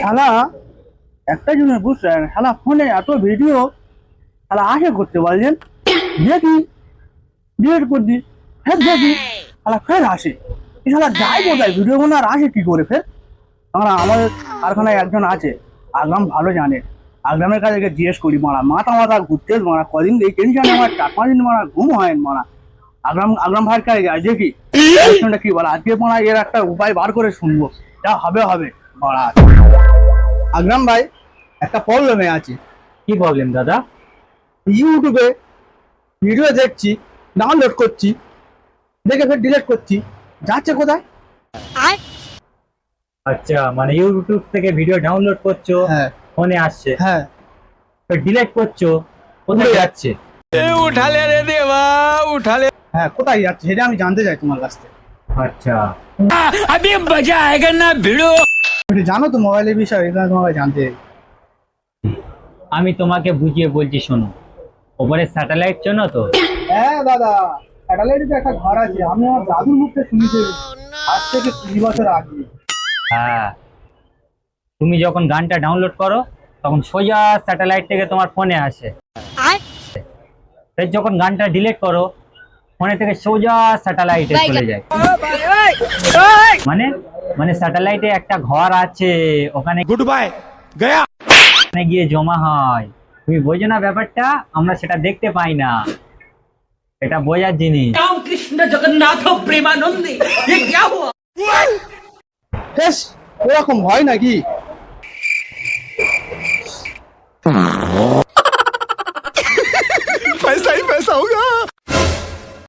শালা একটা জিনিস বুঝছেন, শালা ফোনে এত ভিডিও শালা আসে করতে পারলেন, দেখি ডিলেট করে দিই, ফের দেখি শালা ফের আসে। এই শালা যাই কোথায় ভিডিও গুলো আর আসে কি করে ফের? আমাদের কারখানায় একজন আছে, আগরাম ভালো জানে। আগরামের কাছে জিজ্ঞেস করি, মারা মাথা মাথা ঘুরতে মারা, কদিন এই টেনশনে আমার 4-5 দিন মারা ঘুম হয় মারা। আগরাম ভাইয়ের কাছে যাই দেখি কি বলা, আজকে মারা এর একটা উপায় বার করে শুনবো, যা হবে হবে মারা। আগরাম ভাই, একটা প্রবলেমে আছে। কি প্রবলেম দাদা? ইউটিউবে ভিডিও দেখছি, ডাউনলোড করছি, দেখে ফের ডিলিট করছি, যাচ্ছে কোথায়? আচ্ছা, মানে ইউটিউব থেকে ভিডিও ডাউনলোড করছো, হ্যাঁ ফোনে আসছে, হ্যাঁ, তো ডিলিট করছো, কোথায় যাচ্ছে? उठाले रे देवा उठाले। হ্যাঁ কোথায় যাচ্ছে সেটা আমি জানতে চাই তোমার কাছ থেকে। আচ্ছা, अभी मजा आएगा ना भिड़ो। তুমি জানো তো মোবাইলের বিষয়ে, এটা তোমাকে জানতে চাই। আমি তোমাকে বুঝিয়ে বলছি, শোনো। ওপরে স্যাটেলাইট চেনো তো? হ্যাঁ দাদা, স্যাটেলাইটে তো একটা ঘর আছে, আমি আমার দাদুর মুখে শুনেছি আজ থেকে 20 বছর আগে। হ্যাঁ, তুমি যখন গানটা ডাউনলোড করো তখন সোজা স্যাটেলাইট থেকে তোমার ফোনে আসে। যখন গানটা ডিলিট করো ফোনে থেকে সোজা স্যাটেলাইটে চলে যায়। মানে মানে স্যাটেলাইটে একটা ঘর আছে, ওখানে गुड बाय गया। গিয়ে জমা হয়। তুমি বোঝো না ব্যাপারটা? আমরা সেটা দেখতে পাই না, এটা বোঝার জিনিস। राम कृष्ण जगन्नाथ प्रेमानंदी ये क्या हुआ? বেশ, ওরকম হয় নাকি?